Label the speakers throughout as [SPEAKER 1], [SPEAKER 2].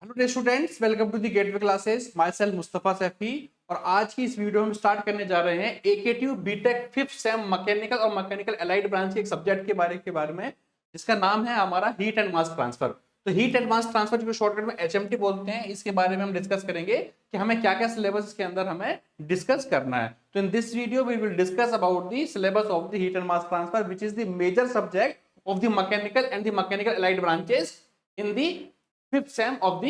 [SPEAKER 1] Hello dear students, welcome to the gateway classes. Myself Mustafa Saifi. और आज की इस वीडियो में हम स्टार्ट करने जा रहे हैं AKTU BTech fifth sem mechanical और मैकेनिकल अलाइड ब्रांच के एक सब्जेक्ट के बारे में जिसका नाम है हमारा हीट एंड मास ट्रांसफर। तो हीट एंड मास ट्रांसफर जो शॉर्टकट में एचएमटी बोलते हैं, इसके बारे में हम डिस्कस करेंगे कि हमें क्या क्या सिलेबस के अंदर हमें डिस्कस करना है। तो in this video we will discuss about the syllabus of the heat and mass transfer which is the major subject of the mechanical and the mechanical allied branches in the fifth sem of the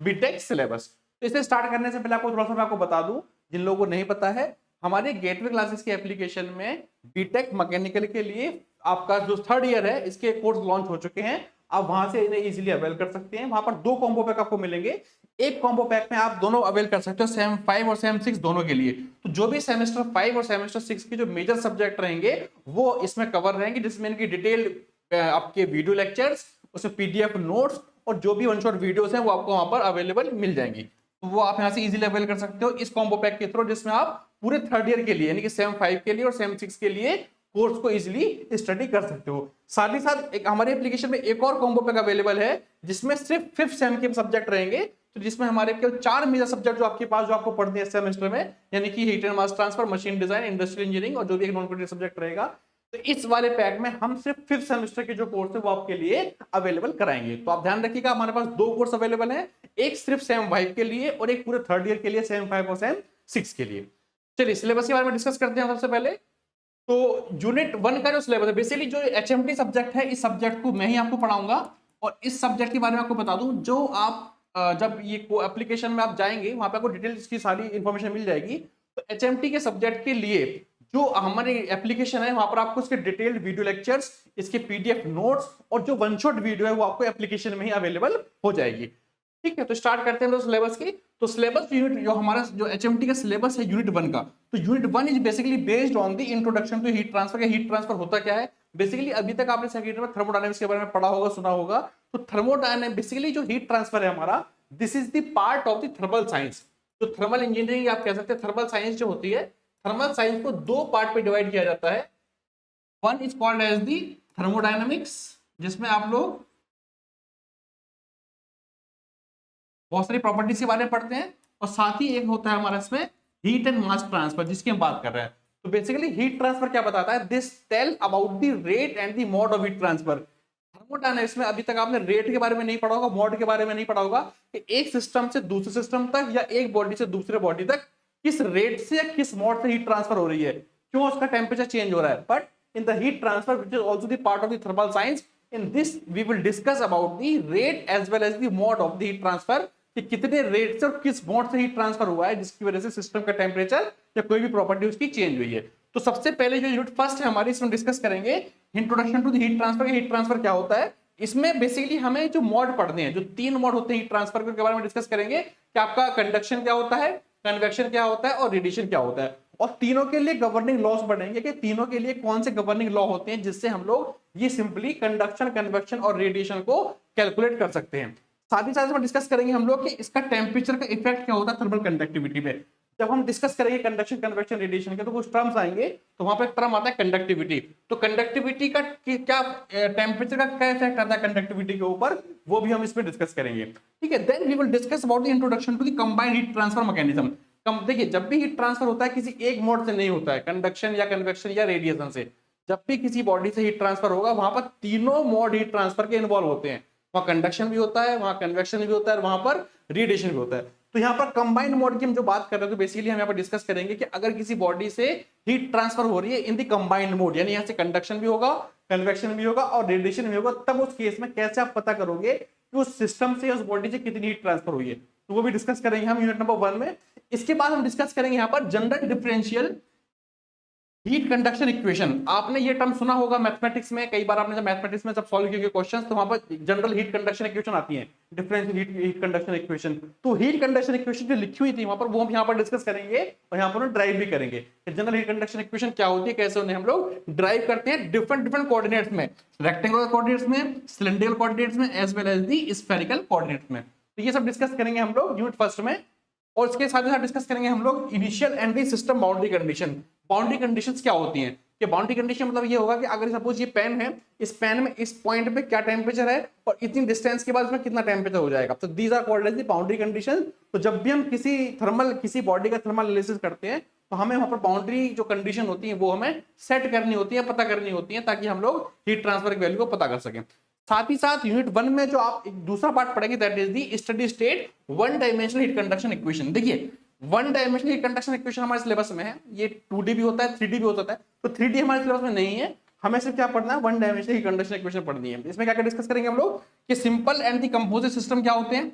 [SPEAKER 1] BTech syllabus. तो इसे start करने से पहले आपको थोड़ा सा मैं आपको बता दूं, जिन लोगों को नहीं पता है, हमारे गेटवे क्लासेस के एप्लीकेशन में बीटेक मैकेनिकल के लिए आपका जो थर्ड ईयर है इसके कोर्स लॉन्च हो चुके हैं। आप वहां से इन्हें इजीली अवेल कर सकते हैं। वहां पर दो कॉम्बो पैक आपको मिलेंगे। एक कॉम्बो पैक में आप दोनों अवेल कर सकते हो, सेम 5 और सेम 6 दोनों के लिए। तो जो भी सेमेस्टर 5 और सेमेस्टर 6 के जो मेजर सब्जेक्ट रहेंगे वो इसमें कवर रहेंगे, जिसमें इनकी डिटेल आपके वीडियो लेक्चर्स, उसमें पीडीएफ नोट्स और जो भी वन शॉट वीडियोस हैं वो आपको वहां पर अवेलेबल मिल जाएंगी। तो वो आप यहां से इजीली अवेल कर सकते हो इस कॉम्बो पैक के थ्रू, जिसमें आप पूरे थर्ड ईयर के लिए यानी कि सेम 5 के लिए और सेम 6 के लिए कोर्स को इजीली स्टडी कर सकते हो। साथ ही साथ एक हमारे एप्लीकेशन में एक और कॉम्बो पैक अवेलेबल है जिसमें सिर्फ फिफ्थ सेम के सब्जेक्ट रहेंगे। तो जिसमें हमारे केवल 4 मेजर सब्जेक्ट जो आपके पास जो आपको पढ़ने हैं सेमेस्टर में, यानी कि heat and mass transfer, machine design, industrial engineering और जो भी एक नॉन क्रिटिकल सब्जेक्ट रहेगा। तो इस वाले पैक में हम सिर्फ फिफ्थ सेमेस्टर के जो कोर्स है वो आपके लिए अवेलेबल कराएंगे। तो आप ध्यान रखिएगा, हमारे पास दो कोर्स अवेलेबल हैं, एक सिर्फ सेम 5 के लिए और एक पूरे थर्ड ईयर के लिए सेम 5 और सेम 6 के लिए। चलिए सिलेबस के बारे में डिस्कस करते हैं सबसे पहले। तो यूनिट 1 का जो सिलेबस है, बेसिकली जो एचएमटी सब्जेक्ट है, इस सब्जेक्ट को मैं ही आपको पढ़ाऊंगा। और इस सब्जेक्ट के बारे में आपको बता दूं, जो आप जब ये एप्लीकेशन में आप जाएंगे वहां पे आपको डिटेल्स की सारी इंफॉर्मेशन मिल जाएगी। तो एचएमटी के सब्जेक्ट के लिए जो हमारी एप्लीकेशन है वहां पर आपको इसके डिटेल्ड वीडियो लेक्चर्स, इसके पीडीएफ नोट्स और जो वन शॉट वीडियो है वो आपको एप्लीकेशन में ही अवेलेबल हो जाएगी। ठीक है, तो स्टार्ट करते हैं सिलेबस की। तो सिलेबस यूनिट जो हमारा जो एचएमटी का सिलेबस है यूनिट 1 का, तो unit 1 is basically based on the introduction to heat transfer. Heat transfer होता क्या है? बेसिकली अभी तक आपने सेकेंड ईयर में थर्मोडायनामिक्स के बारे में पढ़ा होगा, सुना होगा। तो थर्मोडायनामिक्स बेसिकली जो हीट ट्रांसफर है हमारा, this is the part of the thermal science. जो थर्मल इंजीनियरिंग आप कह सकते हैं, थर्मल साइंस जो होती है, थर्मल साइंस को दो पार्ट में डिवाइड किया जाता है। One is called as the thermodynamics, जिसमें आप लोग बहुत सारी प्रॉपर्टीज के बारे में पढ़ते हैं, और साथ ही एक होता है हमारा इसमें हीट एंड मास ट्रांसफर, जिसकी हम बात कर रहे हैं। तो बेसिकली हीट ट्रांसफर क्या बताता है? This tell about the rate and the mode of heat transfer. Thermodynamics में अभी तक आपने रेट के बारे में नहीं पढ़ा होगा, मोड के बारे में नहीं पढ़ा होगा कि एक सिस्टम से दूसरे सिस्टम तक या एक बॉडी से दूसरे बॉडी तक किस रेट से या किस मोड से हीट ट्रांसफर हो रही है, क्यों उसका टेम्परेचर चेंज हो रहा है। But in the heat transfer which is also the part of the thermal science, in this we will discuss about the rate as well as the mode of the heat transfer, कि कितने rate से और किस mode से heat transfer हुआ है जिसकी वजह से सिस्टम का टेम्परेचर या कोई भी प्रॉपर्टी उसकी चेंज हुई है। तो सबसे पहले जो यूनिट फर्स्ट है हमारी, इसमें डिस्कस करेंगे introduction to the heat transfer. Heat transfer क्या होता है, इसमें बेसिकली हमें जो मोड पढ़ने हैं, जो 3 मोड होते हैं हीट ट्रांसफर के बारे में डिस्कस करेंगे कि आपका कंडक्शन क्या होता है, कन्वेक्शन क्या होता है और रेडिएशन क्या होता है। और तीनों के लिए गवर्निंग लॉस पढ़ेंगे कि तीनों के लिए कौन से गवर्निंग लॉ होते हैं जिससे हम लोग ये सिंपली कंडक्शन, कन्वेक्शन और रेडिएशन को कैलकुलेट कर सकते हैं। साथ ही साथ इसमें डिस्कस करेंगे हम लोग कि इसका टेम्परेचर का इफेक्ट क्या होता है थर्मल कंडक्टिविटी में। जब हम डिस्कस करेंगे कंडक्शन, कन्वेक्शन, रेडिएशन के, तो कुछ टर्म्स आएंगे, तो वहां पे एक टर्म आता है कंडक्टिविटी। तो कंडक्टिविटी का क्या, टेम्परेचर का क्या इफेक्ट आता है कंडक्टिविटी के ऊपर, वो भी हम इसमें डिस्कस करेंगे। ठीक है, then we will discuss about the introduction to the combined heat transfer mechanism. देखिए, जब भी हीट ट्रांसफर होता है किसी एक मोड से नहीं होता है, कंडक्शन या कन्वेक्शन या रेडिएशन से। जब भी किसी बॉडी से हीट ट्रांसफर होगा वहां पर तीनों मोड हीट ट्रांसफर के इन्वॉल्व होते हैं। वहां कंडक्शन भी होता है, वहां कन्वेक्शन भी होता है, वहां पर रेडिएशन भी होता है। तो यहाँ पर कंबाइंड मोड की हम जो बात कर रहे हैं, तो बेसिकली हम यहाँ पर डिस्कस करेंगे कि अगर किसी बॉडी से हीट ट्रांसफर हो रही है इन दी कंबाइंड मोड, यानी यहाँ से कंडक्शन भी होगा, कन्वेक्शन भी होगा और रेडिएशन भी होगा, तब उस केस में कैसे आप पता करोगे कि उस सिस्टम से, उस बॉडी से कितनी हीट ट्रांसफर हुई है, तो वो भी डिस्कस करेंगे हम यूनिट नंबर 1 में। इसके बाद हम डिस्कस करेंगे यहाँ पर general differential heat conduction equation. आपने ये टर्म सुना होगा मैथमेटिक्स में, कई बार आपने जब मैथमेटिक्स में जब सॉल्व किए क्वेश्चंस, तो वहां पर जनरल हीट कंडक्शन इक्वेशन आती है, डिफरेंशियल हीट कंडक्शन इक्वेशन। तो हीट कंडक्शन इक्वेशन जो लिखी हुई थी वहां पर, वो हम यहाँ पर डिस्कस करेंगे और यहाँ पर ड्राइव भी करेंगे। जनरल हीट कंडक्शन इक्वेशन क्या होती है, कैसे उन्हें हम लोग ड्राइव करते हैं डिफरेंट डिफरेंट कोऑर्डिनेट्स में, रेक्टेंगुलर कोऑर्डिनेट्स में, सिलेंड्रिकल कोऑर्डिनेट्स में, as well as the spherical coordinates में। तो ये सब डिस्कस करेंगे हम लोग यूनिट फर्स्ट में। और इसके साथ ही साथ डिस्कस करेंगे हम लोग initial and the system boundary condition. Boundary conditions क्या होती हैं, कि बाउंड्री कंडीशन मतलब ये होगा कि अगर सपोज ये पेन है, इस पेन में इस पॉइंट पे क्या टेम्परेचर है और इतनी डिस्टेंस के बाद इसमें कितना टेम्परेचर हो जाएगा, तो these are called as the boundary condition. तो जब भी हम किसी बॉडी का थर्मल एनालिसिस करते हैं तो हमें वहां पर बाउंड्री जो कंडीशन होती है वो हमें सेट करनी होती है, पता करनी होती है, ताकि हम लोग हीट ट्रांसफर की वैल्यू को पता कर सकें। साथ ही साथ यूनिट 1 में जो आप एक दूसरा पार्ट पढ़ेंगे that is the steady state one dimensional heat conduction equation. देखिए one dimensional heat conduction equation हमारे सिलेबस में है, ये 2D भी होता है 3D भी होता है, तो 3D हमारे सिलेबस में नहीं है, हमें सिर्फ क्या पढ़ना है, one dimensional heat conduction equation पढ़नी है। इसमें क्या क्या डिस्कस करेंगे हम लोग कि simple and the composite system क्या होते हैं।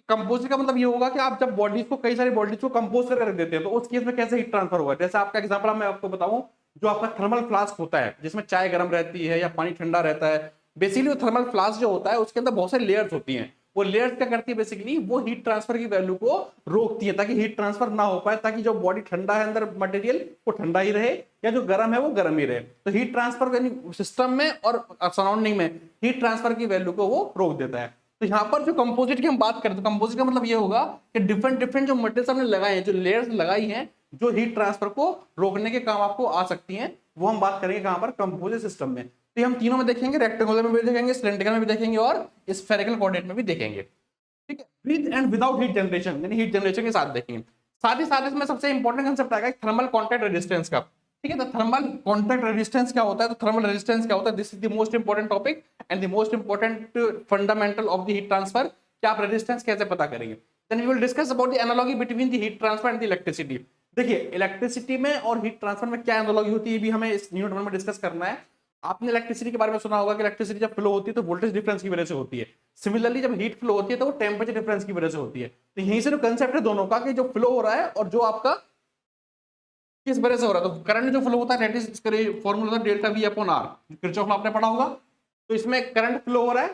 [SPEAKER 1] कंपोजिट का मतलब ये होगा कि आप जब बॉडीज को, कई सारी बॉडीज को कंपोज करके रख देते हैं तो उस केस में कैसे हीट ट्रांसफर होगा। जैसे आपका एग्जांपल मैं आपको बताऊं, जो आपका थर्मल फ्लास्क होता है जिसमें चाय गर्म रहती है या पानी ठंडा रहता है, बेसिकली वो थर्मल फ्लास्क जो होता है उसके अंदर बहुत सारी लेयर्स होती हैं। वो लेयर्स क्या करती है, बेसिकली वो हीट ट्रांसफर की वैल्यू को रोकती है ताकि हीट ट्रांसफर ना हो पाए, ताकि जो बॉडी ठंडा है अंदर मटेरियल वो ठंडा ही रहे या जो गर्म है वो गर्म ही रहे। तो हीट ट्रांसफर सिस्टम में और सराउंडिंग में हीट ट्रांसफर की वैल्यू को वो रोक देता है। तो यहाँ पर जो कंपोजिट की हम बात करें तो कंपोजिट का मतलब ये होगा कि डिफरेंट डिफरेंट जो मटेरियल हमने लगाए हैं, जो लेयर्स लगाई हैं, जो हीट ट्रांसफर को रोकने के काम आपको आ सकती हैं, वो हम बात करेंगे कहां पर, कंपोजिट सिस्टम में। तो हम तीनों में देखेंगे, रेक्टेंगुलर में भी देखेंगे, सिलेंड्रिकल में भी देखेंगे और स्फेरिकल कोऑर्डिनेट में भी देखेंगे। ठीक है, with and without heat generation, यानी हीट जनरेशन के साथ देखेंगे। साथ ही साथ इसमें सबसे इंपॉर्टेंट कंसेप्ट आएगा थर्मल कॉन्टैक्ट रेजिस्टेंस का। ठीक है, तो थर्मल कॉन्टैक्ट रेजिस्टेंस क्या होता है, तो थर्मल रेजिस्टेंस क्या होता है, this is the most important topic and the most important fundamental of the heat transfer, कि आप रेजिस्टेंस कैसे पता करेंगे। Then we will discuss about the analogy between the heat transfer and the electricity. देखिए electricity में और heat transfer में क्या एनालॉजी होती है, भी हमें इस यूनिट 1 में डिस्कस करना है। आपने इलेक्ट्रिसिटी के बारे में सुना होगा कि इलेक्ट्रिसिटी जब फ्लो होती है तो वोल्टेज डिफरेंस की वजह से होती है। सिमिलरली जब हीट फ्लो होती है तो वो टेम्परेचर डिफरेंस की वजह से होती है। तो यहीं से जो कंसेप्ट है दोनों का, कि जो फ्लो हो रहा है और जो आपका किस वजह से हो रहा है, तो करंट जो फ्लो होता है that is formula delta V upon R, Kirchhoff आपने पढ़ा होगा। तो इसमें करंट फ्लो हो रहा है,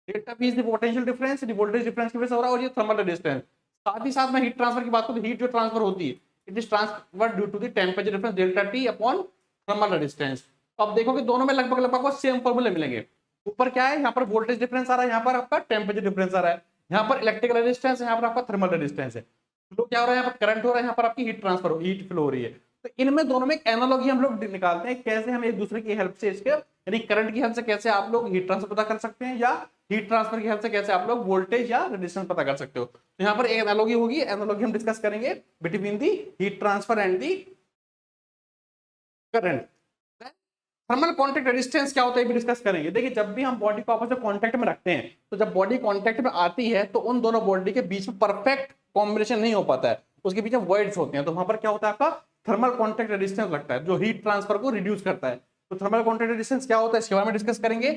[SPEAKER 1] delta we is the potential difference, the voltage difference की वजह से हो रहा है, और ये थर्मल रेजिस्टेंस। साथ ही साथ में हीट ट्रांसफर की बात करूं तो हीट जो ट्रांसफर होती है it is transfer due to the temperature difference delta T upon thermal resistance. तो आप देखोगे दोनों में लगभग लगभग सेम फॉर्मूले मिलेंगे। ऊपर क्या है, यहाँ पर वोल्टेज डिफरेंस आ रहा है, यहाँ पर आपका टेम्परेचर डिफरेंस आ रहा है, यहाँ पर इलेक्ट्रिकल रेजिस्टेंस है, यहाँ पर आपका थर्मल रेजिस्टेंस है। फ्लो क्या हो रहा है, यहाँ पर करंट हो रहा है, यहाँ पर आपकी हीट ट्रांसफर हीट फ्लो हो रही है। तो इनमें दोनों में एक एनालॉजी हम लोग निकालते हैं, कैसे हम एक दूसरे की हेल्प से इसके, यानी करंट की हेल्प से कैसे आप लोग हीट ट्रांसफर पता कर सकते हैं, या हीट ट्रांसफर की हेल्प से कैसे आप लोग वोल्टेज या रेजिस्टेंस पता कर सकते हो। तो यहाँ पर एक एनालॉजी होगी, एनालॉजी हम डिस्कस करेंगे between the heat transfer and the current. Thermal contact resistance क्या होता है भी डिस्कस करेंगे। देखिए जब भी हम बॉडी को आपस में कॉन्टैक्ट में रखते हैं, तो जब बॉडी कॉन्टैक्ट में आती है तो उन दोनों बॉडी के बीच में परफेक्ट कॉम्बिनेशन नहीं हो पाता है, उसके बीच में वॉइड्स होते हैं। तो वहां पर क्या होता है, आपका थर्मल कॉन्टैक्ट रेजिस्टेंस लगता है जो हीट ट्रांसफर को रिड्यूस करता है। तो थर्मल कॉन्टैक्ट रेजिस्टेंस क्या होता है इसके बारे में डिस्कस करेंगे।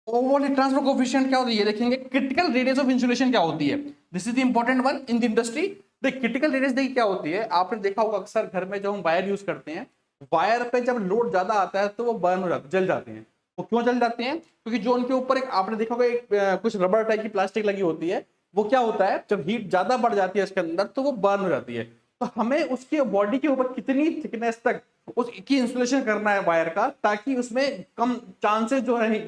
[SPEAKER 1] ओवरऑल हीट ट्रांसफर कोएफिशिएंट क्या होता है ये देखेंगे। क्रिटिकल रेडियस ऑफ इंसुलेशन क्या होती है, this is the important one in the industry. देख क्रिटिकल रेडियस देखिए क्या होती है, आपने देखा होगा अक्सर घर में जब हम वायर यूज करते हैं, वायर पे जब लोड ज्यादा आता है तो वो बर्न हो जाते, जल जाते हैं। वो क्यों जल जाते हैं, क्योंकि जो उनके ऊपर एक आपने देखा होगा एक कुछ रबर टाइप की प्लास्टिक लगी होती है, वो क्या होता है जब हीट ज्यादा बढ़ जाती है इसके अंदर तो वो बर्न हो जाती है। तो हमें उसके बॉडी के ऊपर कितनी थिकनेस तक उसकी इंसुलेशन करना है वायर का, ताकि उसमें कम चांसेस जो है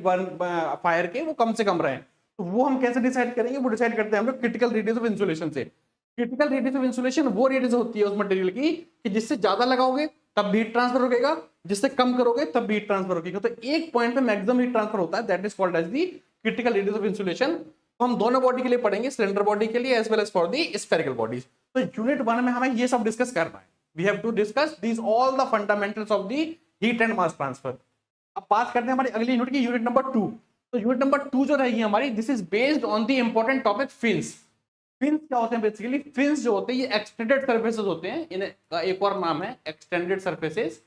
[SPEAKER 1] फायर के वो कम से कम रहे। तो वो हम कैसे डिसाइड करेंगे, वो डिसाइड करते हैं हम लोग क्रिटिकल रेडियस ऑफ इंसुलेशन से। क्रिटिकल रेडियस ऑफ इंसुलेशन वो रेडियस होती है उस मटेरियल की कि जिससे ज्यादा लगाओगे तब भी हीट ट्रांसफर होगा, जिससे कम करोगे तब भी हीट ट्रांसफर होगा। तो एक पॉइंट पे मैक्सिमम हीट ट्रांसफर होता है, that is called as the critical radius of insulation. तो हम दोनों बॉडी के लिए पढ़ेंगे, सिलेंडर बॉडी के लिए as well as for the spherical bodies. तो यूनिट 1 में हमें ये सब डिस्कस करना है। We have to discuss this all the fundamentals of the heat and mass transfer. अब बात करते हैं हमारी अगली यूनिट की, यूनिट नंबर 2। तो यूनिट नंबर 2 जो रहेगी हमारी, this is based on the important topic fins. Fins क्या होते हैं, बेसिकली फिन्स जो होते हैं ये एक्सटेंडेड सर्फेसेस होते हैं, इनका एक और नाम है extended surfaces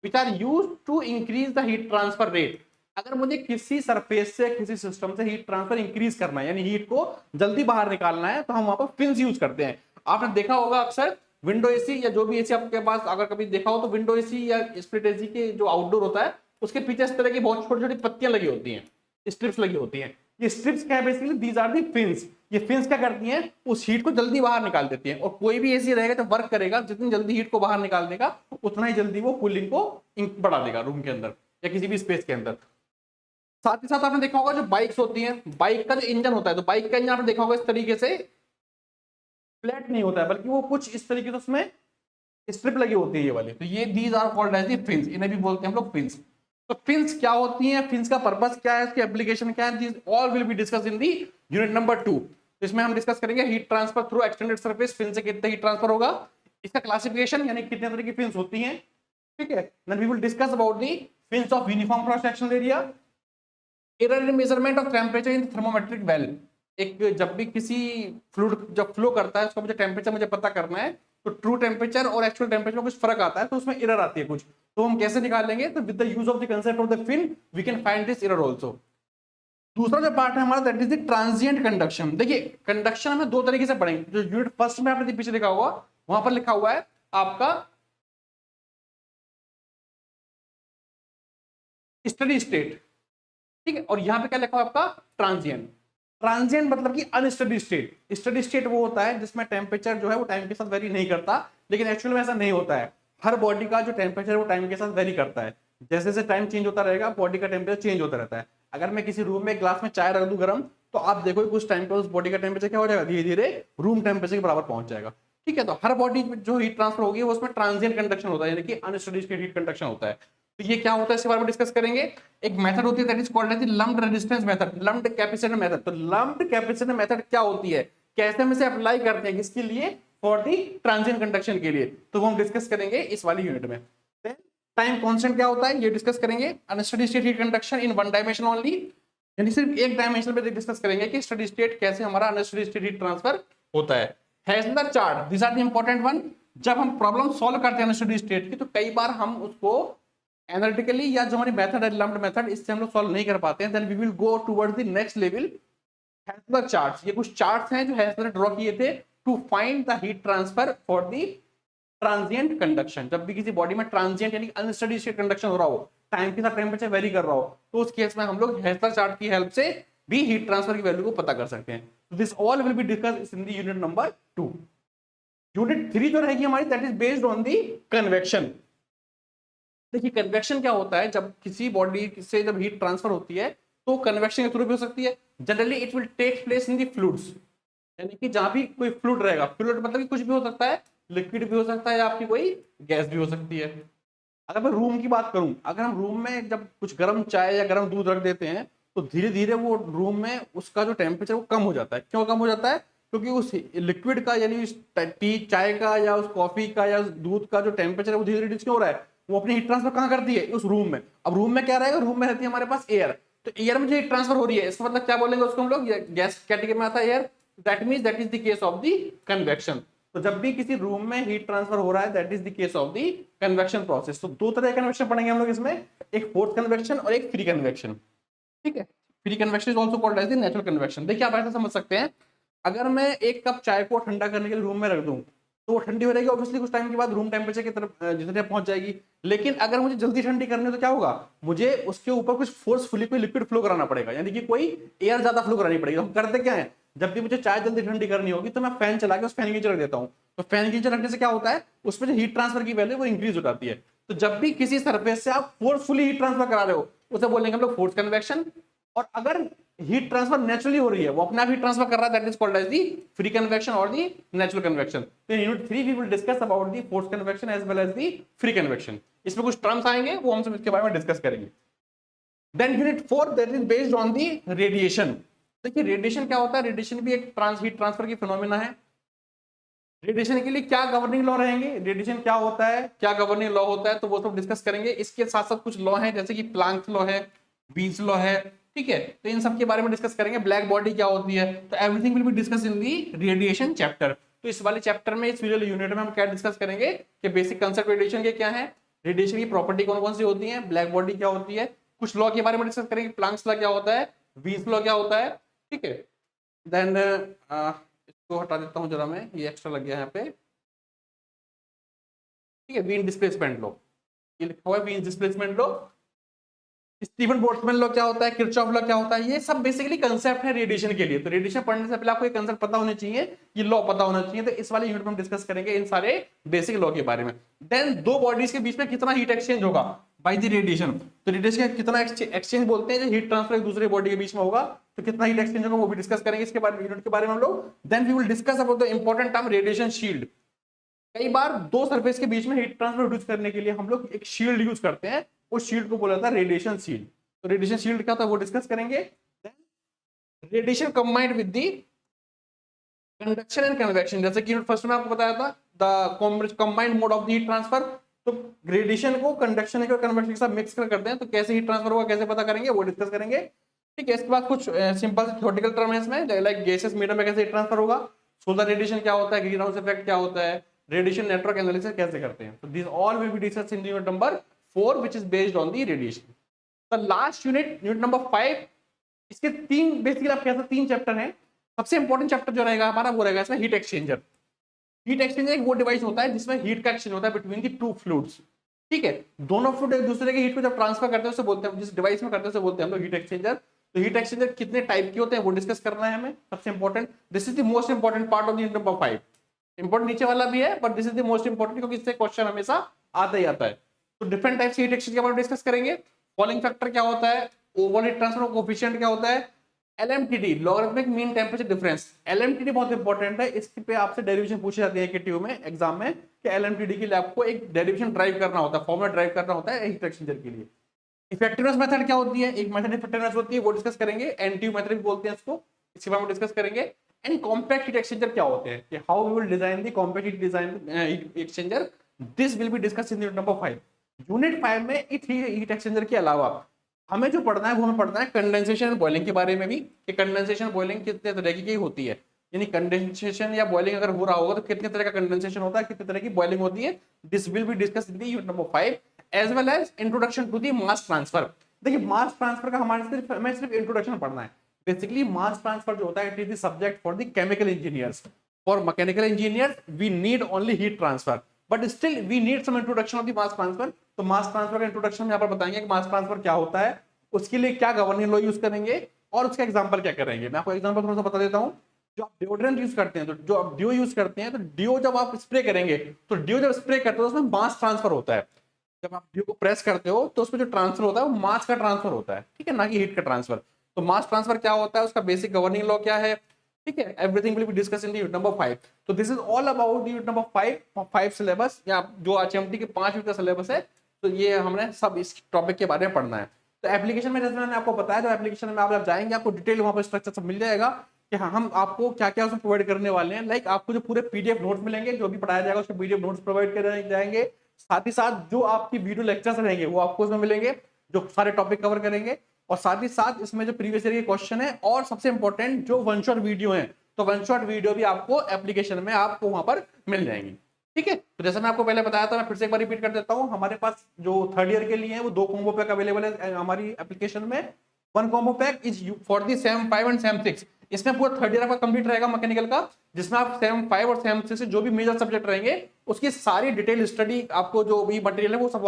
[SPEAKER 1] which are used to increase the heat transfer rate। अगर मुझे किसी सरफेस से किसी सिस्टम से हीट ट्रांसफर इंक्रीज करना है, यानी हीट को जल्दी बाहर निकालना है, तो हम वहां पर फिन्स यूज करते हैं। आपने देखा होगा अक्सर विंडो एसी या जो भी एसी आपके पास अगर कभी देखा हो, तो विंडो एसी या स्प्लिट एसी के जो आउटडोर होता है उसके पीछे इस तरह की बहुत छोटी छोटी पत्तियां लगी होती हैं, स्ट्रिप्स लगी होती हैं। ये स्ट्रिप्स क्या है, basically these are the fins. ये फिन्स क्या करती हैं, उस हीट को जल्दी बाहर निकाल देती हैं। और कोई भी एसी रहेगा जब वर्क करेगा, जितनी जल्दी हीट को बाहर निकाल देगा उतना ही जल्दी वो कूलिंग को बढ़ा देगा रूम के अंदर या किसी भी स्पेस के अंदर। साथ ही साथ आपने देखा होगा जो बाइक्स होती हैं, बाइक का जो इंजन होता है, तो बाइक का इंजन आपने देखा होगा इस तरीके से फ्लैट नहीं होता है, बल्कि वो कुछ इस तरीके से उसमें स्ट्रिप लगी होती है ये वाली, तो ये these are called as the fins, इन्हें भी बोलते हैं हम लोग फिन्स। तो फिन्स क्या होती हैं, फिन्स का पर्पस क्या है, इसकी एप्लीकेशन क्या है, this all will be discuss in the unit number 2। तो इसमें हम डिस्कस करेंगे heat transfer through extended surface, fin से कितने हीट ट्रांसफर होगा, इसका क्लासिफिकेशन यानी कितने तरह की फिन्स होती हैं, ठीक है। Then we will discuss about the fins of uniform cross sectional area, error in measurement of temperature in thermometric well. एक जब भी किसी फ्लूइड जब फ्लो करता है उसका मुझे टेम्परेचर मुझे पता करना है, तो ट्रू टेम्परेचर और एक्चुअल टेम्परेचर में कुछ फर्क आता है, तो उसमें एरर आती है कुछ, तो हम कैसे निकालेंगे, तो with the use of the concept of the fin we can find this error also. दूसरा जो पार्ट है हमारा that is the transient conduction. देखिए कंडक्शन हमें दो तरीके से पढ़ेंगे, जो यूनिट फर्स्ट में आपने पीछे लिखा हुआ वहां पर लिखा हुआ है आपका स्टडी स्टेट, ठीक है, और यहां पे क्या लिखा हुआ आपका ट्रांजिएंट। ट्रांजिएंट मतलब कि अनस्टडी स्टेट, स्टडी स्टेट वो होता है जिसमें टेम्परेचर जो है वो टाइम के साथ वेरी नहीं करता, लेकिन एक्चुअल में ऐसा नहीं होता है, हर बॉडी का जो टेम्परेचर वो टाइम के साथ वेरी करता है, जैसे जैसे टाइम चेंज होता रहेगा बॉडी का टेम्परेचर चेंज होता रहता है। अगर मैं किसी रूम में एक ग्लास में चाय रख दूं गर्म, तो आप देखो कुछ टाइम पे उस बॉडी का टेम्परेचर क्या हो जाएगा, धीरे धीरे रूम टेम्परेचर के बराबर पहुंच जाएगा, ठीक है। तो हर बॉडी जो हीट ट्रांसफर होगी वो उसमें ट्रांजिएंट कंडक्शन होता है, यानी कि अनस्टडी स्टेट हीट कंडक्शन होता है। तो ये क्या होता है इसके बारे में डिस्कस करेंगे। एक मेथड होती है that is called as the lumped resistance method, lumped capacitor method. तो लम्प्ड कैपेसिटर मेथड क्या होती है, कैसे हम इसे अप्लाई करते हैं, किसके लिए, फॉर दी ट्रांजिएंट कंडक्शन के लिए, तो वो हम डिस्कस करेंगे इस वाली यूनिट में। टाइम कांस्टेंट क्या होता है ये डिस्कस करेंगे, unsteady state heat conduction in one dimension only, यानी सिर्फ एक डायमेंशन पे डिस्कस करेंगे कि स्टडी स्टेट कैसे हमारा अनस्टडी स्टेट हीट ट्रांसफर होता है। Heisler chart, this are the important one. जब हम प्रॉब्लम सॉल्व करते हैं अनस्टडी स्टेट की, तो कई बार हम उसको एनालिटिकली या जो हमारी मेथड है लम्प्ड मेथड, इससे हम लोग सॉल्व नहीं कर पाते हैं, then we will go towards the next level, Heisler charts. ये कुछ चार्ट्स हैं जो हेज़लर ड्रॉ किए थे to find the heat transfer for the transient conduction. जब भी किसी बॉडी में ट्रांजिएंट यानी अनस्टडी स्टेट कंडक्शन हो रहा हो, टाइम के साथ टेम्परेचर वेरी कर रहा हो, तो उस केस में हम लोग हेज़लर चार्ट की हेल्प से भी हीट ट्रांसफर की वैल्यू को पता कर सकते हैं। This all will be discussed in the unit number 2। Unit 3 जो रहेगी हमारी that is based on the convection. देखिए कन्वेक्शन क्या होता है, जब किसी बॉडी से जब हीट ट्रांसफर होती है तो कन्वेक्शन के थ्रू भी हो सकती है। Generally it will take place in the fluids, यानी कि जहां भी कोई फ्लूइड रहेगा, फ्लूइड मतलब कि कुछ भी हो सकता है, लिक्विड भी हो सकता है या आपकी कोई गैस भी हो सकती है। अगर मैं रूम की बात करूं, अगर हम रूम में जब कुछ गर्म चाय या गर्म दूध रख देते हैं, तो धीरे धीरे वो रूम में उसका जो टेम्परेचर वो कम हो जाता है। क्यों कम हो जाता है, क्योंकि उस लिक्विड का यानी टी चाय का या उस कॉफी का या उस दूध का जो टेम्परेचर है वो धीरे धीरे रिड्यूस क्यों हो रहा है, वो अपनी हीट ट्रांसफर कहाँ करती है, उस रूम में। अब रूम में क्या रहेगा, रूम में रहती है हमारे पास एयर, तो एयर में जो हीट ट्रांसफर हो रही है, इसका मतलब क्या बोलेंगे उसको हम लोग, गैस कैटेगरी में आता है air, that means that is the case of the convection. तो जब भी किसी रूम में हीट ट्रांसफर हो रहा है that is the case of the convection process. तो दो तरह के कन्वेक्शन पढ़ेंगे हम लोग इसमें, एक फोर्स कन्वेक्शन और एक फ्री कन्वेक्शन, ठीक है। Free convection is also called as the natural convection. देखिए आप ऐसा समझ सकते हैं, अगर मैं एक कप चाय को ठंडा करने के लिए रूम में रख दूं, तो वो ठंडी हो रहेगी, ऑब्वियसली कुछ टाइम के बाद रूम टेम्परेचर की तरफ जितने पहुंच जाएगी। लेकिन अगर मुझे जल्दी ठंडी करनी हो तो क्या होगा, मुझे उसके ऊपर कुछ फोर्सफुली कोई लिक्विड फ्लो कराना पड़ेगा, यानी कि कोई एयर ज्यादा फ्लो करानी पड़ेगी। हम करते क्या है, जब भी मुझे चाय जल्दी ठंडी करनी होगी तो मैं फैन चला के उस फैन के नीचे रख देता हूँ, तो फैन के नीचे रखने से क्या होता है, उसमें जो हीट ट्रांसफर की वैल्यू वो इंक्रीज हो जाती है। तो जब भी किसी सरफेस से आप फोर्सफुली हीट ट्रांसफर करा रहे हो, उसे बोलेंगे हम लोग फोर्स कन्वेक्शन। और अगर हीट ट्रांसफर नेचुरली हो रही है, वो अपने आप हीट ट्रांसफर कर रहा है, that is called as the free convection और दी नेचुरल कन्वेक्शन। तो in unit 3 we will discuss about the force convection as well as the free convection. इसमें कुछ टर्म्स आएंगे, वो हम सब इसके बारे में डिस्कस करेंगे। Then unit 4 that is based on the radiation. देखिए रेडिएशन क्या होता है, रेडिएशन भी एक हीट ट्रांसफर की फिनोमिना है। रेडिएशन के लिए क्या गवर्निंग लॉ रहेंगे, रेडिएशन क्या होता है, क्या गवर्निंग लॉ होता है, तो वो सब डिस्कस करेंगे। इसके साथ साथ कुछ लॉ हैं जैसे कि प्लांक लॉ है, बीज लॉ है, ठीक है, तो इन सब के बारे में डिस्कस करेंगे। ब्लैक बॉडी क्या होती है, तो everything will be discuss in the radiation chapter. तो इस वाले चैप्टर में, इस वीडियो यूनिट में हम क्या डिस्कस करेंगे कि बेसिक कंसेप्ट रेडिएशन के क्या है, रेडिएशन की प्रॉपर्टी कौन कौन सी होती है, ब्लैक बॉडी क्या होती है, कुछ लॉ के बारे में डिस्कस करेंगे, प्लांक्स लॉ क्या होता है, बीज लॉ क्या होता है, ठीक है। देन इसको हटा देता हूं जरा, मैं ये एक्स्ट्रा लग गया यहाँ पे, ठीक है। वीन डिस्प्लेसमेंट लॉ, ये लिखा हुआ है Wien displacement law. Stefan Boltzmann law क्या होता है, किरचॉफ लॉ क्या होता है, ये सब बेसिकली कंसेप्ट है रेडिएशन के लिए। तो रेडिएशन पढ़ने से पहले आपको ये कंसेप्ट पता होने चाहिए, ये लॉ पता होना चाहिए। तो इस वाले यूनिट में हम डिस्कस करेंगे इन सारे बेसिक लॉ के बारे में। देन दो बॉडीज के बीच में कितना हीट एक्सचेंज होगा बाय द रेडिएशन, तो रेडिएशन का कितना एक्सचेंज बोलते हैं, जो हीट ट्रांसफर एक दूसरे बॉडी के बीच में होगा, तो कितना हीट एक्सचेंज होगा वो भी डिस्कस करेंगे इसके बारे में, यूनिट के बारे में हम लोग। Then we will discuss about the important term radiation shield. कई बार दो सरफेस के बीच में हीट ट्रांसफर रिड्यूस करने के लिए हम लोग एक शील्ड यूज करते हैं, उस शील्ड को बोला जाता है रेडिएशन शील्ड। तो रेडिएशन शील्ड क्या होता है वो डिस्कस करेंगे। Radiation combined with the conduction and convection, जैसे कि फर्स्ट में आपको बताया था the combined mode of the heat transfer. तो रेडिएशन को कंडक्शन और कन्वेक्शन के साथ मिक्स कर करते हैं, तो कैसे हीट ट्रांसफर होगा कैसे पता करेंगे वो डिस्कस करेंगे। ठीक है, इसके बाद कुछ सिंपल थ्योरेटिकल टर्म है इसमें, लाइक गैसेस मीडियम में कैसे हीट ट्रांसफर होगा, सोलर रेडिएशन क्या होता है, ग्रीन हाउस इफेक्ट क्या होता है, रेडिएशन नेटवर्क एनालिसिस कैसे करते हैं। तो this all will be discussed in unit number 4 which is based on the radiation. The last unit number 5, इसके तीन बेसिकली आप कह सकते 3 चैप्टर हैं। सबसे इंपॉर्टेंट चैप्टर जो रहेगा हमारा वो रहेगा इसमें हीट एक्सचेंजर। हीट एक्सचेंजर एक वो डिवाइस होता है जिसमें हीट का एक्सचेंज होता है बिटवीन दी टू फ्लूइड्स। ठीक है, दोनों फ्लूइड एक दूसरे के हीट को जब ट्रांसफर करते हैं उसे बोलते हैं, जिस डिवाइस में करते हैं उसे बोलते हैं हम लोग हीट एक्सचेंजर। तो हीट एक्सचेंजर कितने टाइप के होते हैं वो डिस्कस करना है हमें, सबसे important. This is the most important part of the unit number 5। Important नीचे वाला भी है but this is the most important, क्योंकि इससे क्वेश्चन हमेशा आता ही आता है। तो डिफरेंट टाइप्स हीट एक्सचेंज के बारे में डिस्कस करेंगे। फॉलोइंग फैक्टर क्या होता है, ओवरऑल हीट ट्रांसफर कोएफिशिएंट क्या होता है, LMTD logarithmic mean temperature difference. LMTD बहुत इंपॉर्टेंट है, इसके पे आपसे डेरिवेशन पूछी जाती है केटीयू में एग्जाम में कि एलएमटीडी के लिए आपको एक डेरिवेशन ड्राइव करना होता है, फॉर्मूला ड्राइव करना होता है हीट एक्सचेंजर के लिए। इफेक्टिवनेस मेथड क्या होती है, एक मेथड इफेक्टिवनेस होती है वो डिस्कस करेंगे, एनटीयू मेथड भी बोलते हैं इसको, इसके बारे में डिस्कस करेंगे। एंड कॉम्पैक्ट हीट एक्सचेंजर क्या होते हैं, कि how we will design the compact heat exchanger, this will be discussed in unit number 5। Unit 5 में इस हीट एक्सचेंजर के अलावा हमें जो पढ़ना है वो हमें पढ़ना है कंडेंसेशन एंड बॉइलिंग के बारे में भी, कि कंडेंसेशन बॉइलिंग कितने तरह की होती है, यानी कंडेंसेशन या बॉइलिंग अगर हो रहा होगा तो कितने तरह का कंडेंसेशन होता है, कितने तरह की बॉइलिंग होती है। This will be discussed in the unit number 5 as well as introduction to the mass transfer. देखिए मास ट्रांसफर का हमें सिर्फ इंट्रोडक्शन पढ़ना है। बेसिकली मास ट्रांसफर जो होता है it is the subject for the chemical engineers. For mechanical engineers we need only heat transfer, but still we need some introduction of the mass transfer. तो mass transfer का introduction यहाँ पर बताएंगे कि mass transfer क्या होता है, उसके लिए क्या गवर्निंग लॉ यूज करेंगे और उसका एग्जांपल क्या करेंगे। मैं आपको एग्जांपल थोड़ा सा बता देता हूं। जो आप डिओड्रेंट यूज करते हैं, तो जो आप डिओ यूज करते हैं, तो डिओ जब आप स्प्रे करेंगे, तो डिओ जब स्प्रे करते हो उसमें मास ट्रांसफर होता है। जब आप डिओ को प्रेस करते हो तो उसमें जो ट्रांसफर होता है वो मास का ट्रांसफर होता है, ठीक है, ना कि हीट का ट्रांसफर। तो मास ट्रांसफर क्या होता है, उसका बेसिक गवर्निंग लॉ क्या है, ठीक है, everything will be discussed in the unit number 5। तो this is all about the unit number 5 syllabus, या जो एचएमटी के 5 यूनिट का सिलेबस है। तो ये हमने सब इस टॉपिक के बारे में पढ़ना है। तो एप्लीकेशन में जैसे मैंने आपको बताया, तो एप्लीकेशन में आप जाएंगे आपको डिटेल वहां पर स्ट्रक्चर सब मिल जाएगा कि हाँ हम आपको क्या क्या उसमें प्रोवाइड करने वाले हैं। लाइक आपको जो पूरे पीडीएफ नोट्स मिलेंगे, जो भी पढ़ाया जाएगा उसके पीडीएफ नोट्स प्रोवाइड कर जाएंगे। साथ ही साथ जो आपकी वीडियो लेक्चर्स रहेंगे वो आपको उसमें मिलेंगे, जो सारे टॉपिक कवर करेंगे। और साथ ही साथ इसमें जो प्रीवियस ईयर के क्वेश्चन है, और सबसे इंपॉर्टेंट जो वन शॉट वीडियो है, तो वन शॉट वीडियो भी आपको एप्लीकेशन में आपको वहां पर मिल जाएंगी। ठीक है, तो जैसे मैं आपको पहले बताया था, मैं फिर से एक बार रिपीट कर देता हूं। हमारे पास जो थर्ड ईयर के लिए है वो 2 कॉम्बो पैक अवेलेबल है हमारी एप्लीकेशन में। 1 combo pack is for the same 5 and same 6। इसमें पूरा थर्ड ईयर आपका कंप्लीट रहेगा मैकेनिकल का, जिसमें आप सेम 5 और सेम 6 से जो भी मेजर सब्जेक्ट रहेंगे उसकी सारी डिटेल स्टडी, आपको जो भी मटेरियल है वो सब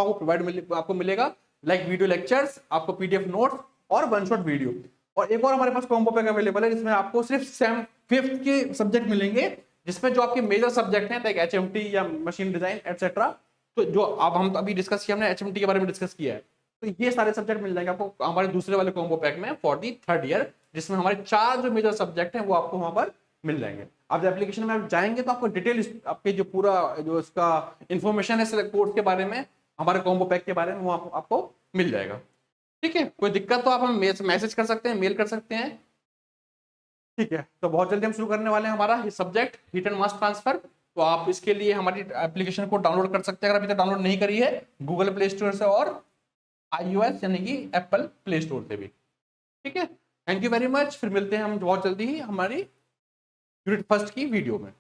[SPEAKER 1] आपको मिलेगा। लाइक वीडियो लेक्चर्स, आपको पीडीएफ नोट्स और वन शॉट वीडियो। और एक और हमारे पास कॉम्बो पैक अवेलेबल है जिसमें आपको सिर्फ सेम 5th के सब्जेक्ट मिलेंगे, जिसमें जो आपके मेजर सब्जेक्ट हैं लाइक एचएमटी या मशीन डिजाइन एटसेट्रा। तो जो अब हम अभी डिस्कस किया, हमने एचएमटी के बारे में डिस्कस किया है, तो ये सारे सब्जेक्ट मिल जाएंगे आपको हमारे दूसरे वाले कॉम्बो पैक में फॉर दी थर्ड ईयर, जिसमें हमारे 4 जो मेजर सब्जेक्ट हैं वो आपको वहां पर मिल जाएंगे। आप जब एप्लीकेशन में आप जाएंगे तो आपको डिटेल आपके जो पूरा जो इसका इंफॉर्मेशन है कोर्स के बारे में, हमारे कॉम्बो पैक के बारे में, वो आपको मिल जाएगा। ठीक है, कोई दिक्कत तो आप हमें मैसेज कर सकते हैं, मेल कर सकते हैं। ठीक है, तो बहुत जल्दी हम शुरू करने वाले हैं हमारा subject heat and mass transfer. तो आप इसके लिए हमारी एप्लीकेशन को डाउनलोड कर सकते हैं अगर अभी तक डाउनलोड नहीं करी है, गूगल प्ले स्टोर से और iOS यानी कि एप्पल प्ले स्टोर से भी। ठीक है, थैंक यू वेरी मच। फिर मिलते हैं हम बहुत जल्दी ही हमारी यूनिट फर्स्ट की वीडियो में।